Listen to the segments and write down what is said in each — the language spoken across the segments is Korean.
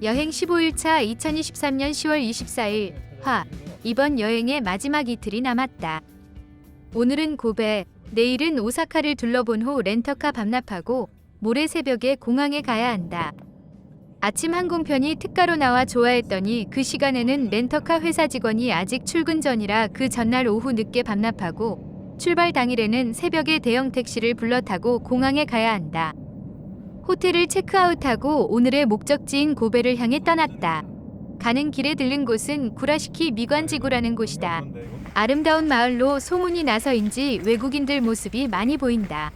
여행 15일차 2023년 10월 24일 화 이번 여행의 마지막 이틀이 남았다. 오늘은 고베, 내일은 오사카를 둘러본 후 렌터카 반납하고 모레 새벽에 공항에 가야 한다. 아침 항공편이 특가로 나와 좋아했더니 그 시간에는 렌터카 회사 직원이 아직 출근 전이라 그 전날 오후 늦게 반납하고 출발 당일에는 새벽에 대형 택시를 불러 타고 공항에 가야 한다. 호텔을 체크아웃하고 오늘의 목적지인 고베를 향해 떠났다. 가는 길에 들른 곳은 구라시키 미관지구라는 곳이다. 아름다운 마을로 소문이 나서인지 외국인들 모습이 많이 보인다.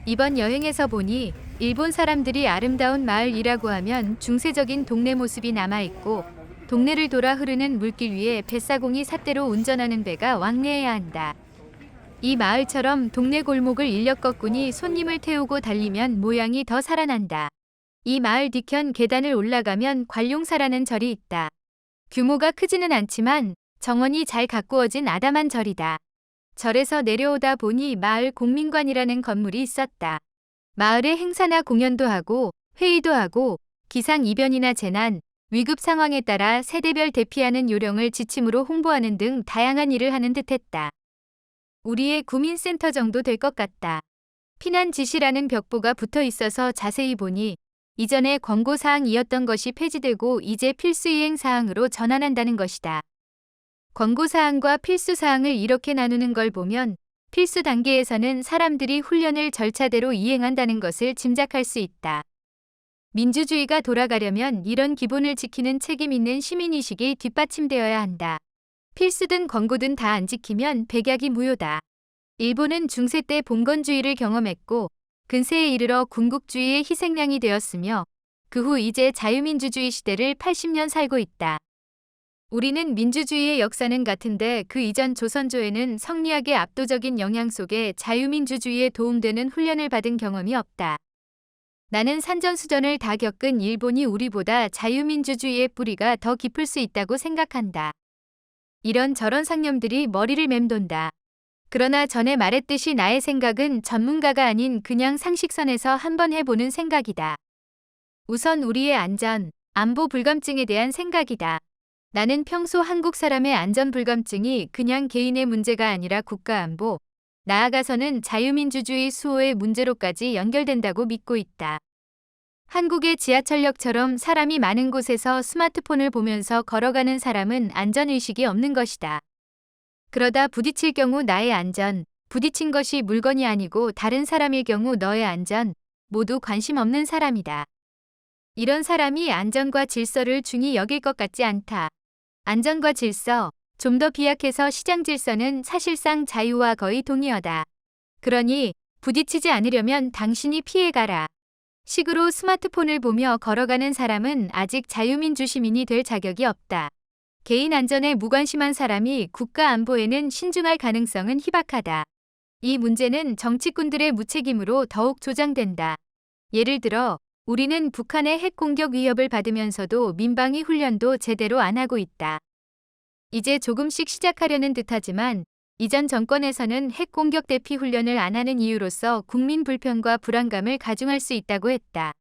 이번 여행에서 보니 일본 사람들이 아름다운 마을이라고 하면 중세적인 동네 모습이 남아있고 동네를 돌아 흐르는 물길 위에 뱃사공이 삿대로 운전하는 배가 왕래해야 한다. 이 마을처럼 동네 골목을 인력 거꾼이 손님을 태우고 달리면 모양이 더 살아난다. 이 마을 뒤편 계단을 올라가면 관룡사라는 절이 있다. 규모가 크지는 않지만 정원이 잘 가꾸어진 아담한 절이다. 절에서 내려오다 보니 마을 공민관이라는 건물이 있었다. 마을에 행사나 공연도 하고 회의도 하고 기상이변이나 재난, 위급 상황에 따라 세대별 대피하는 요령을 지침으로 홍보하는 등 다양한 일을 하는 듯했다. 우리의 구민센터 정도 될 것 같다. 피난 지시라는 벽보가 붙어 있어서 자세히 보니 이전에 권고사항이었던 것이 폐지되고 이제 필수이행 사항으로 전환한다는 것이다. 권고사항과 필수사항을 이렇게 나누는 걸 보면 필수 단계에서는 사람들이 훈련을 절차대로 이행한다는 것을 짐작할 수 있다. 민주주의가 돌아가려면 이런 기본을 지키는 책임 있는 시민의식이 뒷받침되어야 한다. 필수든 권고든 다 안 지키면 백약이 무효다. 일본은 중세 때 봉건주의를 경험했고 근세에 이르러 군국주의의 희생양이 되었으며 그 후 이제 자유민주주의 시대를 80년 살고 있다. 우리는 민주주의의 역사는 같은데 그 이전 조선조에는 성리학의 압도적인 영향 속에 자유민주주의에 도움되는 훈련을 받은 경험이 없다. 나는 산전수전을 다 겪은 일본이 우리보다 자유민주주의의 뿌리가 더 깊을 수 있다고 생각한다. 이런저런 상념들이 머리를 맴돈다. 그러나 전에 말했듯이 나의 생각은 전문가가 아닌 그냥 상식선에서 한번 해보는 생각이다. 우선 우리의 안전, 안보 불감증에 대한 생각이다. 나는 평소 한국 사람의 안전 불감증이 그냥 개인의 문제가 아니라 국가 안보, 나아가서는 자유민주주의 수호의 문제로까지 연결된다고 믿고 있다. 한국의 지하철역처럼 사람이 많은 곳에서 스마트폰을 보면서 걸어가는 사람은 안전의식이 없는 것이다. 그러다 부딪힐 경우 나의 안전, 부딪힌 것이 물건이 아니고 다른 사람일 경우 너의 안전, 모두 관심 없는 사람이다. 이런 사람이 안전과 질서를 중히 여길 것 같지 않다. 안전과 질서, 좀 더 비약해서 시장 질서는 사실상 자유와 거의 동의어다. 그러니 부딪히지 않으려면 당신이 피해가라. 식으로 스마트폰을 보며 걸어가는 사람은 아직 자유민주 시민이 될 자격이 없다. 개인 안전에 무관심한 사람이 국가 안보에는 신중할 가능성은 희박하다. 이 문제는 정치꾼들의 무책임으로 더욱 조장된다. 예를 들어 우리는 북한의 핵 공격 위협을 받으면서도 민방위 훈련도 제대로 안 하고 있다. 이제 조금씩 시작하려는 듯하지만 이전 정권에서는 핵 공격 대피 훈련을 안 하는 이유로서 국민 불편과 불안감을 가중할 수 있다고 했다.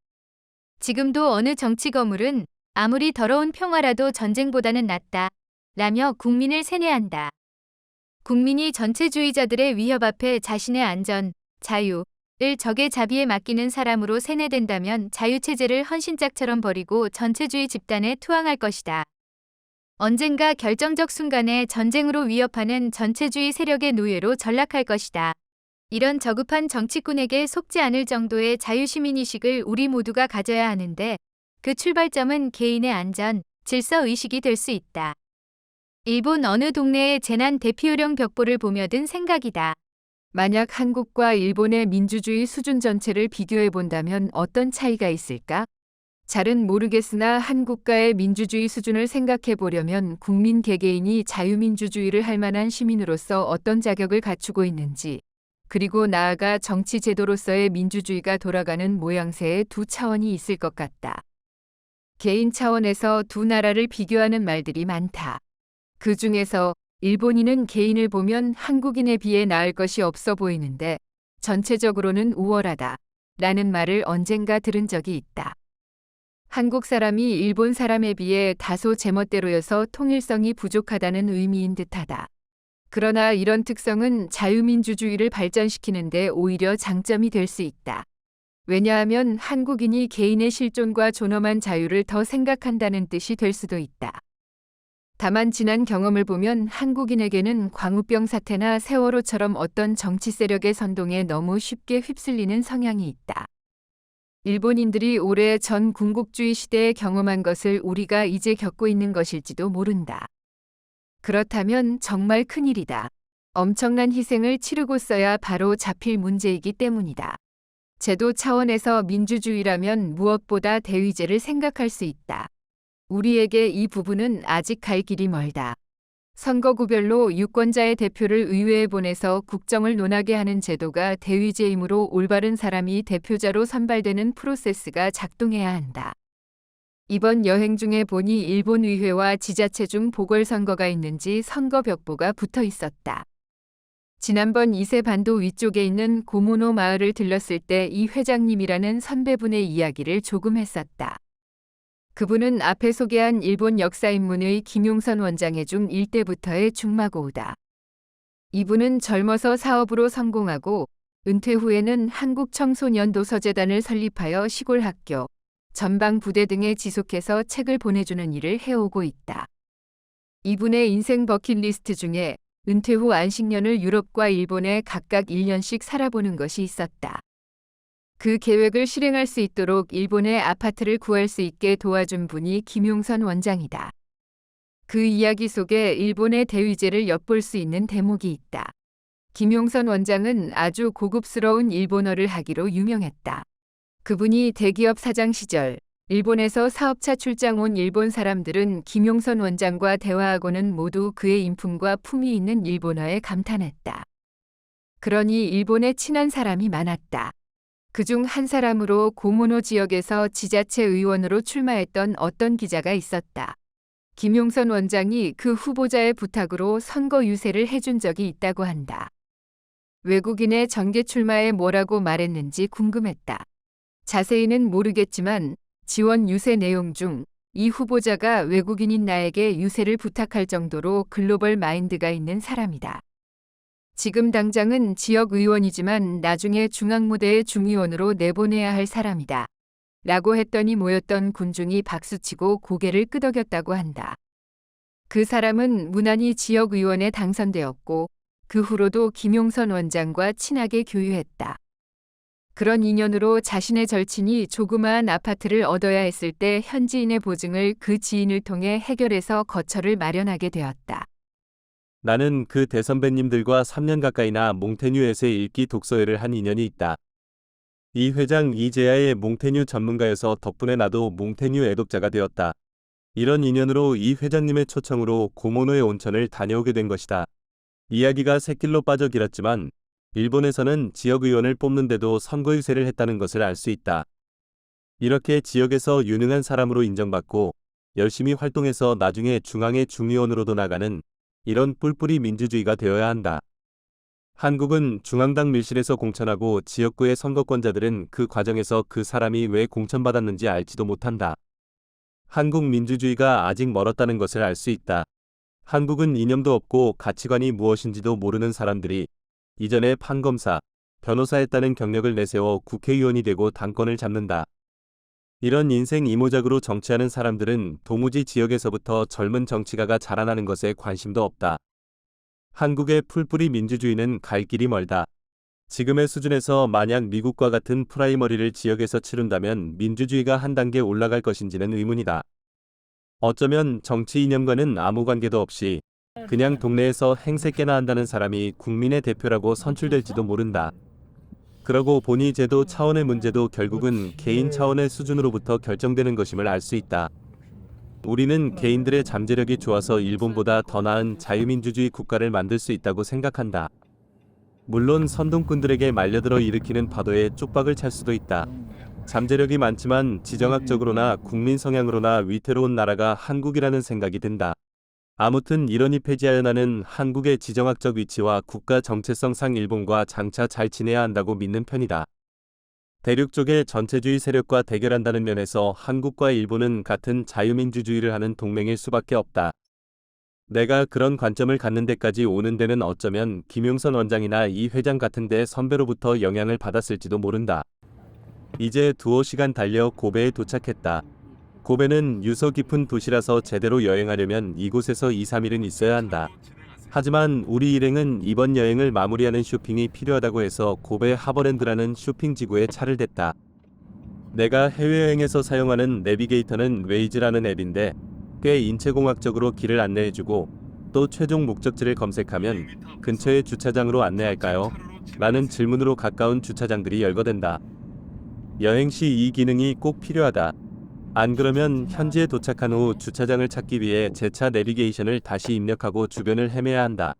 지금도 어느 정치 거물은 아무리 더러운 평화라도 전쟁보다는 낫다 라며 국민을 세뇌한다. 국민이 전체주의자들의 위협 앞에 자신의 안전, 자유를 적의 자비에 맡기는 사람으로 세뇌된다면 자유체제를 헌신짝처럼 버리고 전체주의 집단에 투항할 것이다. 언젠가 결정적 순간에 전쟁으로 위협하는 전체주의 세력의 노예로 전락할 것이다. 이런 저급한 정치꾼에게 속지 않을 정도의 자유시민의식을 우리 모두가 가져야 하는데 그 출발점은 개인의 안전, 질서 의식이 될 수 있다. 일본 어느 동네의 재난 대피요령 벽보를 보며 든 생각이다. 만약 한국과 일본의 민주주의 수준 전체를 비교해 본다면 어떤 차이가 있을까? 잘은 모르겠으나 한 국가의 민주주의 수준을 생각해 보려면 국민 개개인이 자유민주주의를 할 만한 시민으로서 어떤 자격을 갖추고 있는지, 그리고 나아가 정치 제도로서의 민주주의가 돌아가는 모양새의 두 차원이 있을 것 같다. 개인 차원에서 두 나라를 비교하는 말들이 많다. 그 중에서 일본인은 개인을 보면 한국인에 비해 나을 것이 없어 보이는데 전체적으로는 우월하다 라는 말을 언젠가 들은 적이 있다. 한국 사람이 일본 사람에 비해 다소 제멋대로여서 통일성이 부족하다는 의미인 듯하다. 그러나 이런 특성은 자유민주주의를 발전시키는데 오히려 장점이 될 수 있다. 왜냐하면 한국인이 개인의 실존과 존엄한 자유를 더 생각한다는 뜻이 될 수도 있다. 다만 지난 경험을 보면 한국인에게는 광우병 사태나 세월호처럼 어떤 정치 세력의 선동에 너무 쉽게 휩쓸리는 성향이 있다. 일본인들이 오래 전 군국주의 시대에 경험한 것을 우리가 이제 겪고 있는 것일지도 모른다. 그렇다면 정말 큰일이다. 엄청난 희생을 치르고서야 바로 잡힐 문제이기 때문이다. 제도 차원에서 민주주의라면 무엇보다 대의제를 생각할 수 있다. 우리에게 이 부분은 아직 갈 길이 멀다. 선거구별로 유권자의 대표를 의회에 보내서 국정을 논하게 하는 제도가 대의제이므로 올바른 사람이 대표자로 선발되는 프로세스가 작동해야 한다. 이번 여행 중에 보니 일본 의회와 지자체 중 보궐선거가 있는지 선거벽보가 붙어 있었다. 지난번 이세반도 위쪽에 있는 고모노 마을을 들렀을 때 이 회장님이라는 선배분의 이야기를 조금 했었다. 그분은 앞에 소개한 일본 역사인문의 김용선 원장의 중 1대부터의 중마고우다. 이분은 젊어서 사업으로 성공하고 은퇴 후에는 한국청소년도서재단을 설립하여 시골 학교, 전방 부대 등에 지속해서 책을 보내주는 일을 해오고 있다. 이분의 인생 버킷리스트 중에 은퇴 후 안식년을 유럽과 일본에 각각 1년씩 살아보는 것이 있었다. 그 계획을 실행할 수 있도록 일본의 아파트를 구할 수 있게 도와준 분이 김용선 원장이다. 그 이야기 속에 일본의 대의제를 엿볼 수 있는 대목이 있다. 김용선 원장은 아주 고급스러운 일본어를 하기로 유명했다. 그분이 대기업 사장 시절 일본에서 사업차 출장 온 일본 사람들은 김용선 원장과 대화하고는 모두 그의 인품과 품위 있는 일본어에 감탄했다. 그러니 일본에 친한 사람이 많았다. 그중 한 사람으로 고모노 지역에서 지자체 의원으로 출마했던 어떤 기자가 있었다. 김용선 원장이 그 후보자의 부탁으로 선거 유세를 해준 적이 있다고 한다. 외국인의 정계 출마에 뭐라고 말했는지 궁금했다. 자세히는 모르겠지만 지원 유세 내용 중 이 후보자가 외국인인 나에게 유세를 부탁할 정도로 글로벌 마인드가 있는 사람이다. 지금 당장은 지역 의원이지만 나중에 중앙무대의 중의원으로 내보내야 할 사람이다. 라고 했더니 모였던 군중이 박수치고 고개를 끄덕였다고 한다. 그 사람은 무난히 지역 의원에 당선되었고 그 후로도 김용선 원장과 친하게 교유했다. 그런 인연으로 자신의 절친이 조그마한 아파트를 얻어야 했을 때 현지인의 보증을 그 지인을 통해 해결해서 거처를 마련하게 되었다. 나는 그 대선배님들과 3년 가까이나 몽테뉴에서 읽기 독서회를 한 인연이 있다. 이 회장 이재야의 몽테뉴 전문가여서 덕분에 나도 몽테뉴 애독자가 되었다. 이런 인연으로 이 회장님의 초청으로 고모노의 온천을 다녀오게 된 것이다. 이야기가 샛길로 빠져 길었지만 일본에서는 지역의원을 뽑는데도 선거유세를 했다는 것을 알 수 있다. 이렇게 지역에서 유능한 사람으로 인정받고 열심히 활동해서 나중에 중앙의 중의원으로도 나가는 이런 뿔뿔이 민주주의가 되어야 한다. 한국은 중앙당 밀실에서 공천하고 지역구의 선거권자들은 그 과정에서 그 사람이 왜 공천받았는지 알지도 못한다. 한국 민주주의가 아직 멀었다는 것을 알 수 있다. 한국은 이념도 없고 가치관이 무엇인지도 모르는 사람들이 이전에 판검사, 변호사했다는 경력을 내세워 국회의원이 되고 당권을 잡는다. 이런 인생 이모작으로 정치하는 사람들은 도무지 지역에서부터 젊은 정치가가 자라나는 것에 관심도 없다. 한국의 풀뿌리 민주주의는 갈 길이 멀다. 지금의 수준에서 만약 미국과 같은 프라이머리를 지역에서 치른다면 민주주의가 한 단계 올라갈 것인지는 의문이다. 어쩌면 정치 이념과는 아무 관계도 없이 그냥 동네에서 행색깨나 한다는 사람이 국민의 대표라고 선출될지도 모른다. 그러고 보니 제도 차원의 문제도 결국은 개인 차원의 수준으로부터 결정되는 것임을 알 수 있다. 우리는 개인들의 잠재력이 좋아서 일본보다 더 나은 자유민주주의 국가를 만들 수 있다고 생각한다. 물론 선동꾼들에게 말려들어 일으키는 파도에 쪽박을 찰 수도 있다. 잠재력이 많지만 지정학적으로나 국민 성향으로나 위태로운 나라가 한국이라는 생각이 든다. 아무튼 이러니 폐지하여 나는 한국의 지정학적 위치와 국가 정체성상 일본과 장차 잘 지내야 한다고 믿는 편이다. 대륙 쪽의 전체주의 세력과 대결한다는 면에서 한국과 일본은 같은 자유민주주의를 하는 동맹일 수밖에 없다. 내가 그런 관점을 갖는 데까지 오는 데는 어쩌면 김용선 원장이나 이 회장 같은 데 선배로부터 영향을 받았을지도 모른다. 이제 두어 시간 달려 고베에 도착했다. 고베는 유서 깊은 도시라서 제대로 여행하려면 이곳에서 2, 3일은 있어야 한다. 하지만 우리 일행은 이번 여행을 마무리하는 쇼핑이 필요하다고 해서 고베 하버랜드라는 쇼핑지구에 차를 댔다. 내가 해외여행에서 사용하는 내비게이터는 웨이즈라는 앱인데 꽤 인체공학적으로 길을 안내해주고 또 최종 목적지를 검색하면 근처의 주차장으로 안내할까요? 라는 질문으로 가까운 주차장들이 열거된다. 여행 시 이 기능이 꼭 필요하다. 안 그러면 현지에 도착한 후 주차장을 찾기 위해 재차 내비게이션을 다시 입력하고 주변을 헤매야 한다.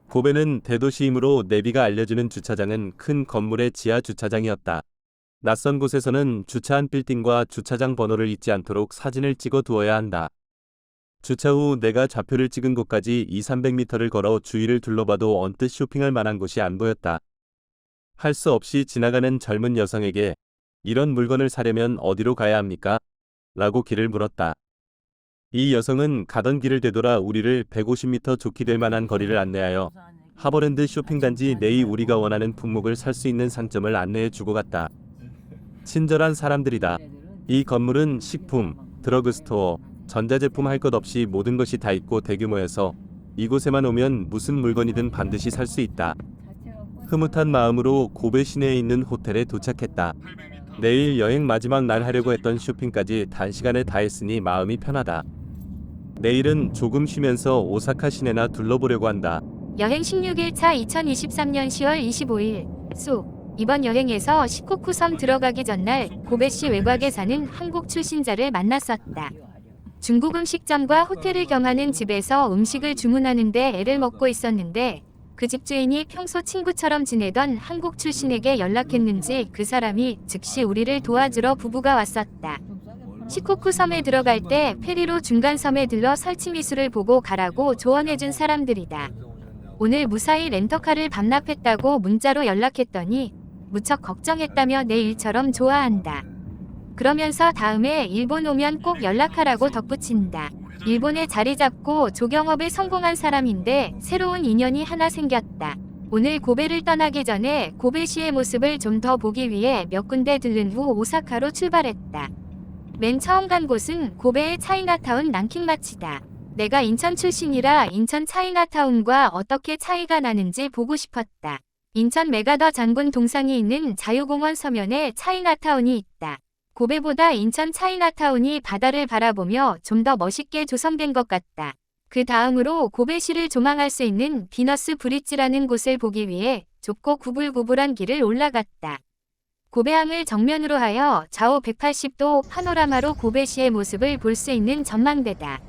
고베는 대도시이므로 내비가 알려주는 주차장은 큰 건물의 지하 주차장이었다. 낯선 곳에서는 주차한 빌딩과 주차장 번호를 잊지 않도록 사진을 찍어 두어야 한다. 주차 후 내가 좌표를 찍은 곳까지 200~300m를 걸어 주위를 둘러봐도 언뜻 쇼핑할 만한 곳이 안 보였다. 할 수 없이 지나가는 젊은 여성에게 이런 물건을 사려면 어디로 가야 합니까? 라고 길을 물었다. 이 여성은 가던 길을 되돌아 우리를 150m 좋게 될 만한 거리를 안내하여 하버랜드 쇼핑단지 내의 우리가 원하는 품목을 살 수 있는 상점을 안내해 주고 갔다. 친절한 사람들이다. 이 건물은 식품, 드러그스토어, 전자제품 할 것 없이 모든 것이 다 있고 대규모여서 이곳에만 오면 무슨 물건이든 반드시 살 수 있다. 흐뭇한 마음으로 고베 시내에 있는 호텔에 도착했다. 내일 여행 마지막 날 하려고 했던 쇼핑까지 단시간에 다 했으니 마음이 편하다. 내일은 조금 쉬면서 오사카 시내나 둘러보려고 한다. 여행 16일차 2023년 10월 25일 이번 여행에서 시코쿠 섬 들어가기 전날 고베시 외곽에 사는 한국 출신자를 만났었다. 중국 음식점과 호텔을 경하는 집에서 음식을 주문하는데 애를 먹고 있었는데 그 집주인이 평소 친구처럼 지내던 한국 출신에게 연락했는지 그 사람이 즉시 우리를 도와주러 부부가 왔었다. 시코쿠 섬에 들어갈 때 페리로 중간섬에 들러 설치 미술을 보고 가라고 조언해준 사람들이다. 오늘 무사히 렌터카를 반납했다고 문자로 연락했더니 무척 걱정했다며 내 일처럼 좋아한다. 그러면서 다음에 일본 오면 꼭 연락하라고 덧붙인다. 일본에 자리 잡고 조경업에 성공한 사람인데 새로운 인연이 하나 생겼다. 오늘 고베를 떠나기 전에 고베시의 모습을 좀 더 보기 위해 몇 군데 들른 후 오사카로 출발했다. 맨 처음 간 곳은 고베의 차이나타운 랑킹마치다. 내가 인천 출신이라 인천 차이나타운과 어떻게 차이가 나는지 보고 싶었다. 인천 메가더 장군 동상이 있는 자유공원 서면에 차이나타운이 있다. 고베보다 인천 차이나타운이 바다를 바라보며 좀 더 멋있게 조성된 것 같다. 그 다음으로 고베시를 조망할 수 있는 비너스 브릿지라는 곳을 보기 위해 좁고 구불구불한 길을 올라갔다. 고베항을 정면으로 하여 좌우 180도 파노라마로 고베시의 모습을 볼 수 있는 전망대다.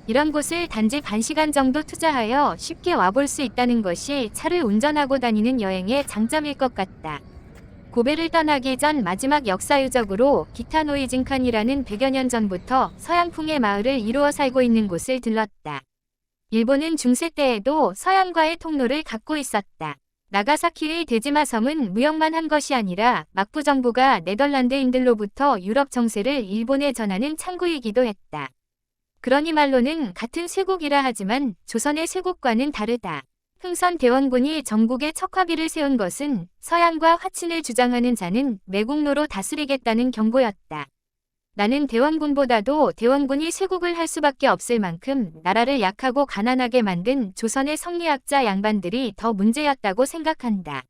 이런 곳을 단지 반 시간 정도 투자하여 쉽게 와볼 수 있다는 것이 차를 운전하고 다니는 여행의 장점일 것 같다. 고베를 떠나기 전 마지막 역사유적으로 기타노이진칸이라는 100여 년 전부터 서양풍의 마을을 이루어 살고 있는 곳을 들렀다. 일본은 중세 때에도 서양과의 통로를 갖고 있었다. 나가사키의 데지마 섬은 무역만 한 것이 아니라 막부 정부가 네덜란드인들로부터 유럽 정세를 일본에 전하는 창구이기도 했다. 그러니 말로는 같은 쇄국이라 하지만 조선의 쇄국과는 다르다. 흥선 대원군이 전국에 척화비를 세운 것은 서양과 화친을 주장하는 자는 매국노로 다스리겠다는 경고였다. 나는 대원군보다도 대원군이 쇄국을 할 수밖에 없을 만큼 나라를 약하고 가난하게 만든 조선의 성리학자 양반들이 더 문제였다고 생각한다.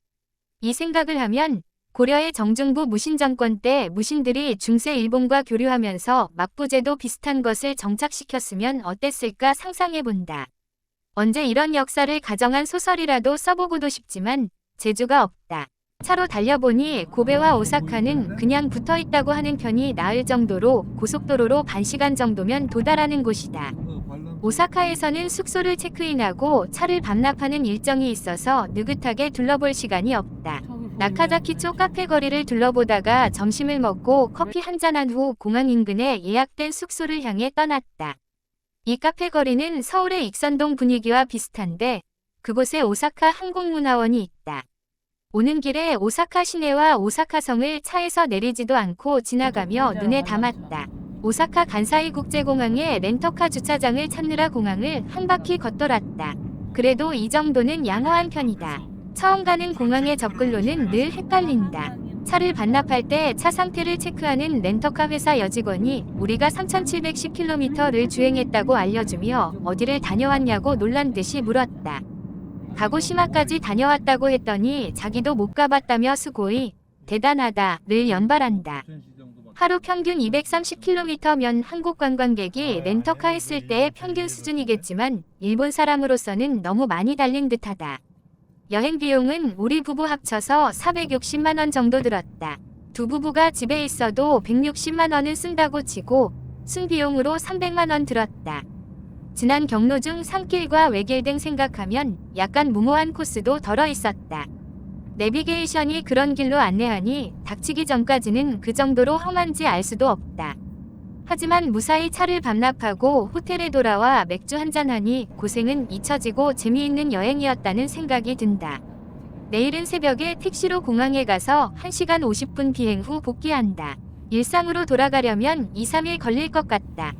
이 생각을 하면 고려의 정중부 무신정권 때 무신들이 중세 일본과 교류하면서 막부제도 비슷한 것을 정착시켰으면 어땠을까 상상해본다. 언제 이런 역사를 가정한 소설이라도 써보고도 싶지만 재주가 없다. 차로 달려보니 고베와 오사카는 그냥 붙어있다고 하는 편이 나을 정도로 고속도로로 반 시간 정도면 도달하는 곳이다. 오사카에서는 숙소를 체크인하고 차를 반납하는 일정이 있어서 느긋하게 둘러볼 시간이 없다. 나카자키 쪽 카페 거리를 둘러보다가 점심을 먹고 커피 한잔한 후 공항 인근에 예약된 숙소를 향해 떠났다. 이 카페 거리는 서울의 익선동 분위기와 비슷한데 그곳에 오사카 항공문화원이 있다. 오는 길에 오사카 시내와 오사카성을 차에서 내리지도 않고 지나가며 눈에 담았다. 오사카 간사이 국제공항의 렌터카 주차장을 찾느라 공항을 한 바퀴 걷돌았다. 그래도 이 정도는 양호한 편이다. 처음 가는 공항의 접근로는 늘 헷갈린다. 차를 반납할 때 차 상태를 체크하는 렌터카 회사 여직원이 우리가 3,710km를 주행했다고 알려주며 어디를 다녀왔냐고 놀란 듯이 물었다. 가고시마까지 다녀왔다고 했더니 자기도 못 가봤다며 수고이 대단하다를 연발한다. 하루 평균 230km면 한국 관광객이 렌터카 했을 때의 평균 수준이겠지만 일본 사람으로서는 너무 많이 달린 듯하다. 여행 비용은 우리 부부 합쳐서 460만 원 정도 들었다. 두 부부가 집에 있어도 160만 원은 쓴다고 치고 순비용으로 300만 원 들었다. 지난 경로 중 산길과 외길 등 생각하면 약간 무모한 코스도 덜어 있었다. 내비게이션이 그런 길로 안내하니 닥치기 전까지는 그 정도로 험한지 알 수도 없다. 하지만 무사히 차를 반납하고 호텔에 돌아와 맥주 한잔하니 고생은 잊혀지고 재미있는 여행이었다는 생각이 든다. 내일은 새벽에 택시로 공항에 가서 1시간 50분 비행 후 복귀한다. 일상으로 돌아가려면 2, 3일 걸릴 것 같다.